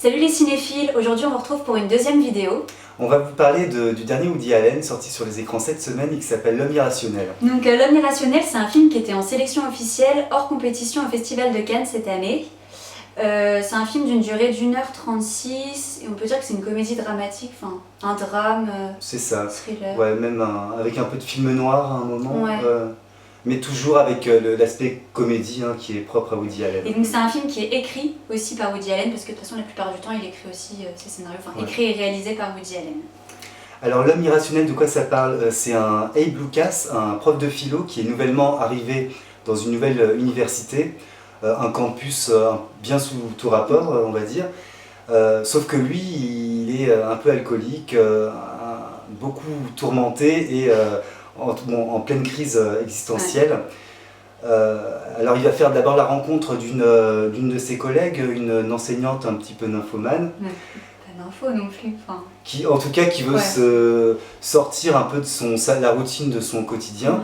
Salut les cinéphiles, aujourd'hui on vous retrouve pour une deuxième vidéo. On va vous parler du dernier Woody Allen sorti sur les écrans cette semaine et qui s'appelle L'Homme Irrationnel. Donc L'Homme Irrationnel, c'est un film qui était en sélection officielle hors compétition au Festival de Cannes cette année. C'est un film d'une durée d'1h36 et on peut dire que c'est une comédie dramatique, enfin un drame, c'est ça. Thriller. Ouais, même avec un peu de film noir à un moment. Ouais. Mais toujours avec l'aspect comédie qui est propre à Woody Allen. Et donc c'est un film qui est écrit aussi par Woody Allen parce que de toute façon la plupart du temps il écrit aussi ses scénarios, enfin écrit et réalisé par Woody Allen. Alors L'Homme Irrationnel, de quoi ça parle? C'est un Abe Lucas, un prof de philo qui est nouvellement arrivé dans une nouvelle université, un campus bien sous tout rapport on va dire, sauf que lui il est un peu alcoolique, beaucoup tourmenté et en pleine crise existentielle. Ouais. Alors il va faire d'abord la rencontre d'une de ses collègues, une enseignante un petit peu nymphomane. Ouais. Pas d'infos non plus. Enfin... Qui veut se sortir un peu de la routine de son quotidien,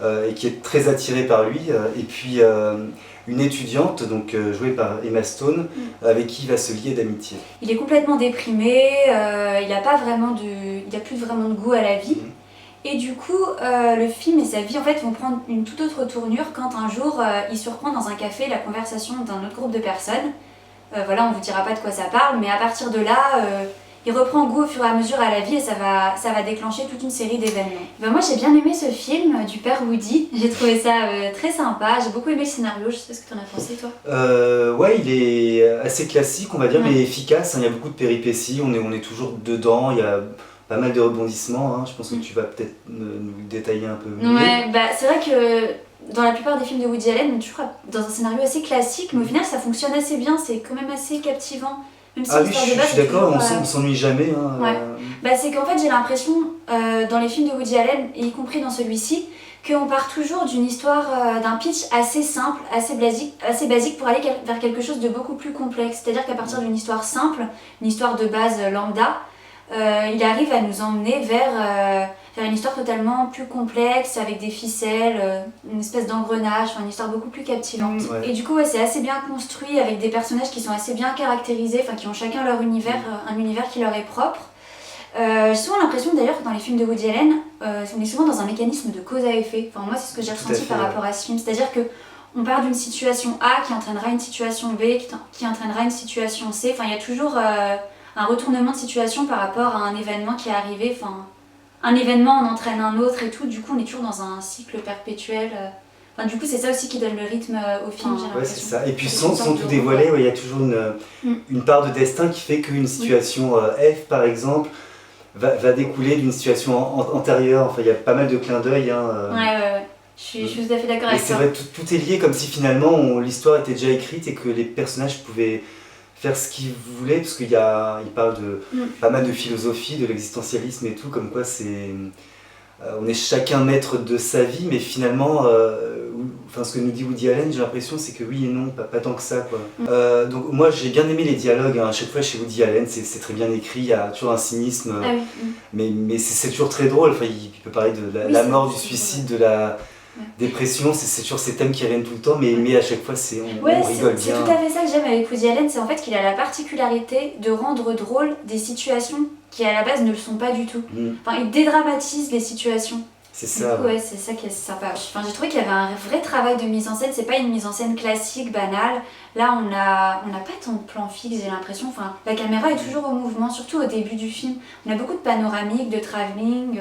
et qui est très attirée par lui. Et puis une étudiante, donc jouée par Emma Stone, avec qui il va se lier d'amitié. Il est complètement déprimé, il n'a plus vraiment de goût à la vie. Et du coup, le film et sa vie en fait vont prendre une toute autre tournure quand un jour il surprend dans un café la conversation d'un autre groupe de personnes. Voilà, on vous dira pas de quoi ça parle, mais à partir de là, il reprend goût au fur et à mesure à la vie et ça va déclencher toute une série d'événements. Moi j'ai bien aimé ce film du père Woody, j'ai trouvé ça très sympa, j'ai beaucoup aimé le scénario, je sais pas ce que tu en as pensé toi. Ouais, il est assez classique on va dire, mais efficace, il y a beaucoup de péripéties, on est toujours dedans, il y a pas mal de rebondissements, je pense que tu vas peut-être nous détailler un peu mieux. Ouais, c'est vrai que dans la plupart des films de Woody Allen, on est toujours dans un scénario assez classique, mais au final ça fonctionne assez bien, c'est quand même assez captivant. Même si oui, je suis d'accord, on s'ennuie jamais. Ouais. C'est qu'en fait j'ai l'impression, dans les films de Woody Allen, et y compris dans celui-ci, qu'on part toujours d'une histoire, d'un pitch assez simple, assez basique pour aller vers quelque chose de beaucoup plus complexe. C'est-à-dire qu'à partir d'une histoire simple, une histoire de base lambda, il arrive à nous emmener vers une histoire totalement plus complexe, avec des ficelles, une espèce d'engrenage, une histoire beaucoup plus captivante. Ouais. Et du coup, c'est assez bien construit, avec des personnages qui sont assez bien caractérisés, qui ont chacun leur univers, un univers qui leur est propre. J'ai souvent l'impression d'ailleurs que dans les films de Woody Allen, on est souvent dans un mécanisme de cause à effet. Moi, c'est ce que j'ai ressenti par rapport à ce film. C'est-à-dire qu'on part d'une situation A qui entraînera une situation B, qui entraînera une situation C. Il y a toujours un retournement de situation par rapport à un événement qui est arrivé. Un événement en entraîne un autre et tout. Du coup, on est toujours dans un cycle perpétuel. Du coup, c'est ça aussi qui donne le rythme au film, j'ai l'impression. Ouais, c'est ça. Et puis sans tout dévoiler, il y a toujours une part de destin qui fait qu'une situation F, par exemple, va découler d'une situation antérieure. Il y a pas mal de clins d'œil. Ouais. Je suis tout à fait d'accord avec ça. Et c'est vrai, tout est lié comme si finalement l'histoire était déjà écrite et que les personnages pouvaient faire ce qu'ils voulaient, parce qu'il parle de pas mal de philosophie, de l'existentialisme et tout, comme quoi on est chacun maître de sa vie, mais finalement, ce que nous dit Woody Allen, j'ai l'impression, c'est que oui et non, pas tant que ça, quoi. Donc moi j'ai bien aimé les dialogues, à chaque fois chez Woody Allen, c'est très bien écrit, il y a toujours un cynisme, mais c'est toujours très drôle, il peut parler de la mort, du suicide, de la dépression, c'est toujours ces thèmes qui reviennent tout le temps, mais à chaque fois on rigole bien. C'est tout à fait ça que j'aime avec Woody Allen, c'est en fait qu'il a la particularité de rendre drôle des situations qui à la base ne le sont pas du tout. Il dédramatise les situations. C'est ça. C'est ça qui est sympa. J'ai trouvé qu'il y avait un vrai travail de mise en scène, c'est pas une mise en scène classique, banale. Là on a pas tant de plans fixes, j'ai l'impression. La caméra est toujours au mouvement, surtout au début du film. On a beaucoup de panoramiques, de travelling.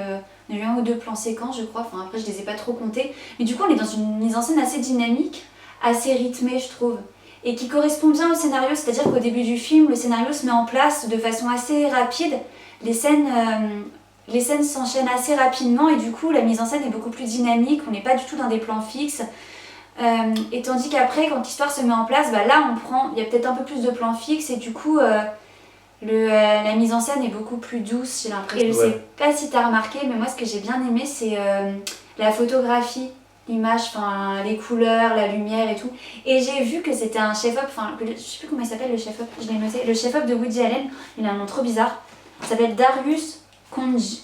On a eu 1 ou 2 plans séquences, je crois. Après, je les ai pas trop comptés. Mais du coup, on est dans une mise en scène assez dynamique, assez rythmée, je trouve. Et qui correspond bien au scénario. C'est-à-dire qu'au début du film, le scénario se met en place de façon assez rapide. Les scènes s'enchaînent assez rapidement. Et du coup, la mise en scène est beaucoup plus dynamique. On n'est pas du tout dans des plans fixes. Et tandis qu'après, quand l'histoire se met en place, là, il y a peut-être un peu plus de plans fixes. Et du coup... la mise en scène est beaucoup plus douce, j'ai l'impression. Et je sais pas si tu as remarqué, mais moi ce que j'ai bien aimé c'est la photographie, l'image, les couleurs, la lumière et tout. Et j'ai vu que c'était un chef-op, je sais plus comment il s'appelle le chef-op, je l'ai noté. Le chef-op de Woody Allen, il a un nom trop bizarre. Il s'appelle Darius Konji,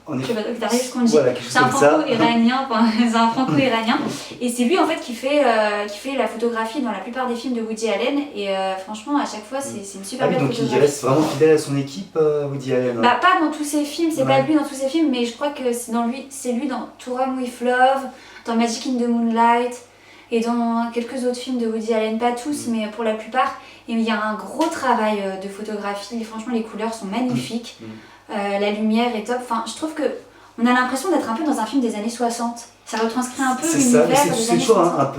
En je sais effet. pas, Darius Konji. Voilà, quelque chose C'est un comme ça. franco-iranien, enfin, c'est un franco-iranien. Et c'est lui en fait qui fait la photographie dans la plupart des films de Woody Allen. Et franchement, à chaque fois, c'est une super Ah oui, belle donc il photographie. reste vraiment fidèle à son équipe, Woody Allen. Bah, pas dans tous ses films, c'est Ouais. pas lui dans tous ses films, mais je crois que c'est lui dans To Run With Love, dans Magic in the Moonlight et dans quelques autres films de Woody Allen, pas tous, mais pour la plupart. Et il y a un gros travail de photographie, et franchement les couleurs sont magnifiques, la lumière est top. Enfin, je trouve que on a l'impression d'être un peu dans un film des années 60. Ça retranscrit un peu C'est ça, mais l'univers des c'est années toujours 60.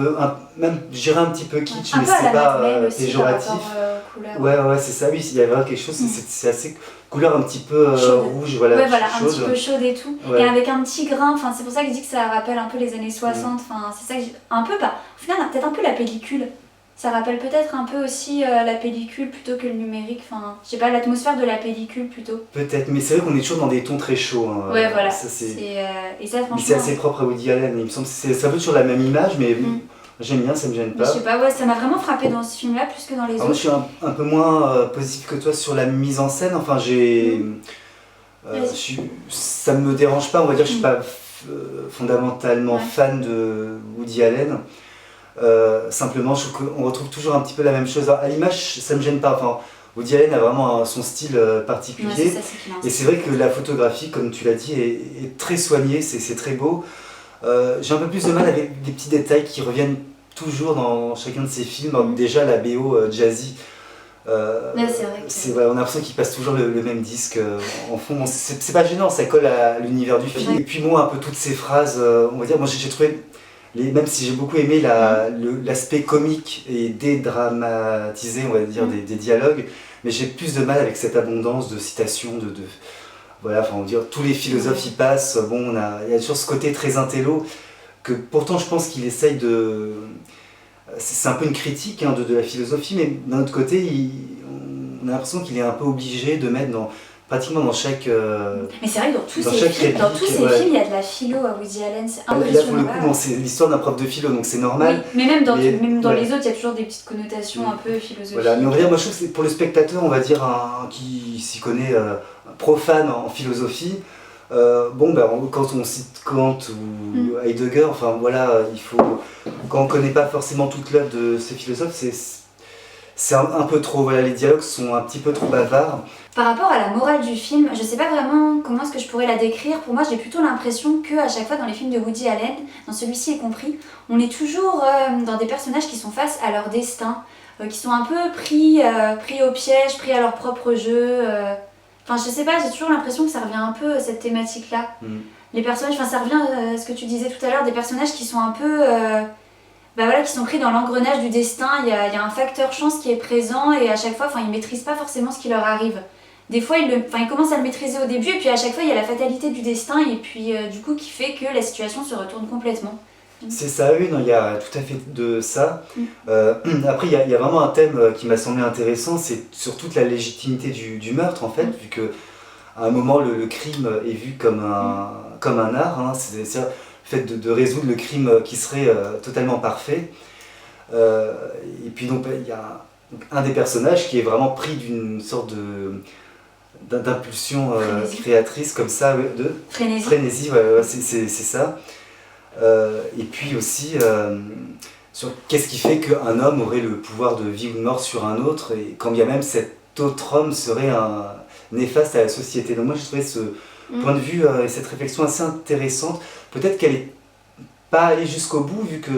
même je dirais un petit peu kitsch, Un mais peu à c'est la pas Mad Men aussi par péjoratif. rapport aux couleurs. Ouais, c'est ça, oui, il y a vraiment quelque chose, c'est assez couleur un petit peu Chaude. rouge, voilà, Ouais, voilà, un chaude. petit peu chaude et tout. Ouais. Et avec un petit grain, enfin, c'est pour ça que je dis que ça rappelle un peu les années 60. Enfin, c'est ça que un peu, bah, au final, peut-être un peu la pellicule. Ça rappelle peut-être un peu aussi la pellicule plutôt que le numérique. Enfin, je sais pas, l'atmosphère de la pellicule plutôt. Peut-être, mais c'est vrai qu'on est toujours dans des tons très chauds. Hein. Ouais, voilà. Ça, Et ça, franchement. mais c'est assez propre à Woody Allen, il me semble. C'est un peu sur la même image, mais j'aime bien, ça me gêne Mais pas. je sais pas, ouais, ça m'a vraiment frappé dans ce film-là plus que dans les Alors moi, autres. je suis un peu moins positif que toi sur la mise en scène. Enfin, ça me dérange pas, on va dire que je suis pas fondamentalement fan de Woody Allen. Simplement, je trouve qu'on retrouve toujours un petit peu la même chose. Alors, à l'image, ça me gêne pas. Enfin, Woody Allen a vraiment son style particulier. Ouais, c'est ça, c'est clair. Et c'est vrai que la photographie, comme tu l'as dit, est très soignée, c'est très beau. J'ai un peu plus de mal avec des petits détails qui reviennent toujours dans chacun de ses films. Alors, déjà, la BO jazzy. Ouais, c'est vrai que... on a l'impression qu'il passe toujours le même disque en fond. Bon, c'est pas gênant, ça colle à l'univers du film. Ouais. Et puis moi, un peu toutes ces phrases, on va dire, moi j'ai trouvé, même si j'ai beaucoup aimé l'aspect comique et dédramatisé, on va dire, des dialogues, mais j'ai plus de mal avec cette abondance de citations, voilà, enfin on va dire, tous les philosophes y passent. Bon, il y a toujours ce côté très intello, que pourtant je pense qu'il essaye de... C'est un peu une critique de la philosophie, mais d'un autre côté, on a l'impression qu'il est un peu obligé de mettre pratiquement dans chaque... Mais c'est vrai que dans tous dans ces chaque films, réplique, il y a de la philo à Woody Allen, c'est Là, pour impressionnant. le coup, bon, c'est l'histoire d'un prof de philo, donc c'est normal. Oui, mais même dans Ouais. les autres, il y a toujours des petites connotations un peu philosophiques. Voilà, mais on va dire, moi je trouve que c'est pour le spectateur, on va dire, qui s'y connaît, profane en philosophie. Quand on cite Kant ou Heidegger, enfin voilà, quand on connaît pas forcément toute l'œuvre de ces philosophes, c'est un peu trop, voilà, les dialogues sont un petit peu trop bavards. Par rapport à la morale du film, je sais pas vraiment comment est-ce que je pourrais la décrire. Pour moi, j'ai plutôt l'impression que à chaque fois dans les films de Woody Allen, dans celui-ci y compris, on est toujours dans des personnages qui sont face à leur destin, qui sont un peu pris au piège, pris à leur propre jeu. Enfin, je sais pas, j'ai toujours l'impression que ça revient un peu à cette thématique-là. Les personnages, enfin ça revient à ce que tu disais tout à l'heure, des personnages qui sont un peu... qui sont pris dans l'engrenage du destin, il y a un facteur chance qui est présent et à chaque fois, ils maîtrisent pas forcément ce qui leur arrive. Des fois, ils commencent à le maîtriser au début et puis à chaque fois, il y a la fatalité du destin et puis du coup qui fait que la situation se retourne complètement. C'est ça, oui, non, il y a tout à fait de ça. Après, il y a vraiment un thème qui m'a semblé intéressant, c'est sur toute la légitimité du meurtre, en fait, vu que à un moment, le crime est vu comme un art, hein, c'est le fait de résoudre le crime qui serait totalement parfait. Et puis, donc, il y a un des personnages qui est vraiment pris d'une sorte d'impulsion créatrice, comme ça, de frénésie, c'est ça. Et puis aussi sur qu'est-ce qui fait qu'un homme aurait le pouvoir de vie ou de mort sur un autre, et quand bien même cet autre homme serait néfaste à la société. Donc moi je trouvais ce point de vue et cette réflexion assez intéressante. Peut-être qu'elle n'est pas allée jusqu'au bout, vu que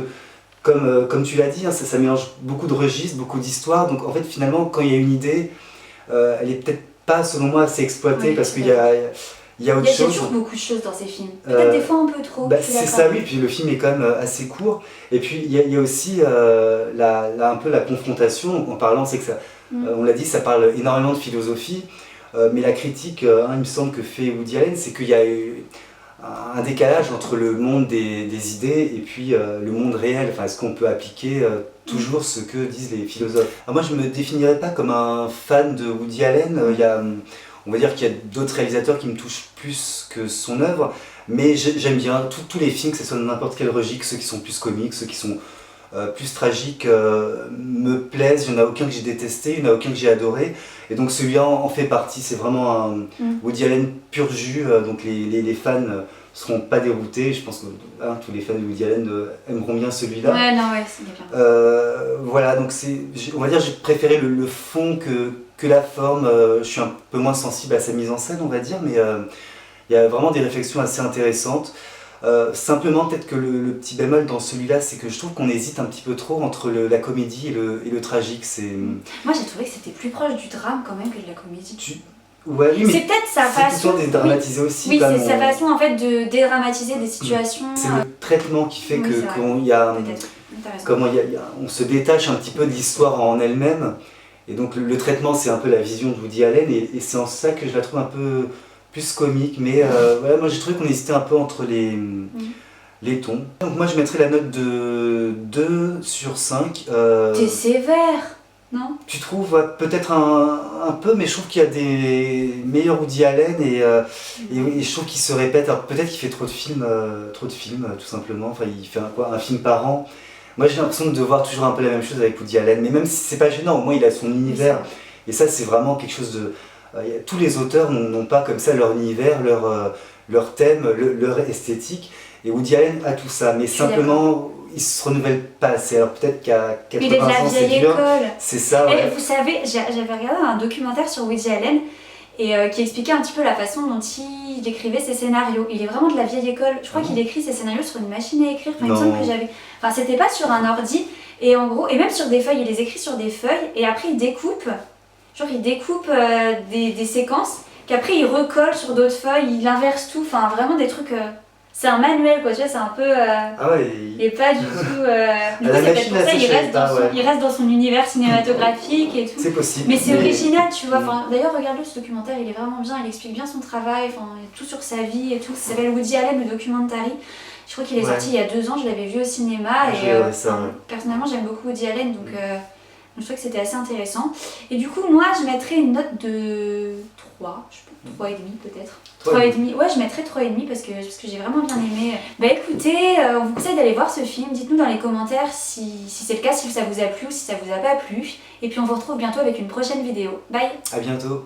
comme tu l'as dit, hein, ça mélange beaucoup de registres, beaucoup d'histoires, donc en fait finalement quand il y a une idée, elle est peut-être pas selon moi assez exploitée, parce qu'il y a autre chose. Il y a toujours beaucoup de choses dans ces films. Peut-être des fois un peu trop. C'est ça, oui. Puis le film est quand même assez court. Et puis il y a aussi un peu la confrontation en parlant, c'est que ça, on l'a dit, ça parle énormément de philosophie. Mais la critique, il me semble, que fait Woody Allen, c'est qu'il y a un décalage entre le monde des idées et puis le monde réel. Enfin, est-ce qu'on peut appliquer toujours ce que disent les philosophes? Alors moi, je ne me définirais pas comme un fan de Woody Allen. On va dire qu'il y a d'autres réalisateurs qui me touchent plus que son œuvre, mais j'aime bien tous les films, que ce soit dans n'importe quel registre, ceux qui sont plus comiques, ceux qui sont plus tragiques me plaisent. Il n'y en a aucun que j'ai détesté, il n'y en a aucun que j'ai adoré. Et donc celui-là en fait partie. C'est vraiment un Woody Allen pur jus. Donc les fans seront pas déroutés. Je pense que tous les fans de Woody Allen aimeront bien celui-là. Ouais, non, ouais, c'est bien. Voilà, donc on va dire j'ai préféré le fond que la forme. Je suis un peu moins sensible à sa mise en scène, on va dire, mais il y a vraiment des réflexions assez intéressantes. Simplement, peut-être que le petit bémol dans celui-là, c'est que je trouve qu'on hésite un petit peu trop entre la comédie et le tragique. Moi, j'ai trouvé que c'était plus proche du drame quand même que de la comédie. Ouais, oui, mais c'est peut-être sa façon. C'est dédramatiser aussi. Oui, c'est sa façon en fait de dédramatiser des situations. C'est le traitement qui fait on se détache un petit peu de l'histoire en elle-même. Et donc le traitement, c'est un peu la vision de Woody Allen, et c'est en ça que je la trouve un peu plus comique. Mais voilà, moi j'ai trouvé qu'on hésitait un peu entre les tons. Donc moi je mettrais la note de 2 sur 5. T'es sévère, non? Tu trouves peut-être un peu, mais je trouve qu'il y a des meilleurs Woody Allen, et je trouve qu'il se répète. Alors peut-être qu'il fait trop de films, tout simplement. Enfin, il fait un film par an. Moi j'ai l'impression de voir toujours un peu la même chose avec Woody Allen, mais même si c'est pas gênant, au moins il a son univers. Et ça c'est vraiment quelque chose de... tous les auteurs n'ont pas comme ça leur univers, leur thème, leur esthétique. Et Woody Allen a tout ça, mais simplement il se renouvelle pas assez. Alors peut-être qu'à 80 ans c'est dur. C'est ça, ouais. Et vous savez, j'avais regardé un documentaire sur Woody Allen et qui expliquait un petit peu la façon dont il écrivait ses scénarios. Il est vraiment de la vieille école. Je crois qu'il écrit ses scénarios sur une machine à écrire. Enfin, il me semble que j'avais... Enfin, c'était pas sur un ordi. Et en gros, et même sur des feuilles, il les écrit sur des feuilles et après il découpe. Genre il découpe des séquences qu'après il recolle sur d'autres feuilles, il inverse tout. Enfin, vraiment des trucs... C'est un manuel quoi, tu vois, c'est un peu... Ah ouais, et pas du tout... Du coup, c'est peut-être pour ça il reste dans son univers cinématographique et tout. C'est possible. Mais c'est original, tu vois. Enfin, d'ailleurs, regarde-le, ce documentaire, il est vraiment bien, il explique bien son travail, enfin, tout sur sa vie et tout. Ça s'appelle Woody Allen, le documentary. Je crois qu'il est sorti il y a 2 ans, je l'avais vu au cinéma. Personnellement, j'aime beaucoup Woody Allen, donc je trouvais que c'était assez intéressant. Et du coup, moi, je mettrais une note de 3, je pense, 3,5 peut-être. 3,5, ouais, je mettrais 3,5 parce que j'ai vraiment bien aimé. Bah écoutez, on vous conseille d'aller voir ce film. Dites-nous dans les commentaires si c'est le cas, si ça vous a plu ou si ça vous a pas plu. Et puis on vous retrouve bientôt avec une prochaine vidéo. Bye! À bientôt!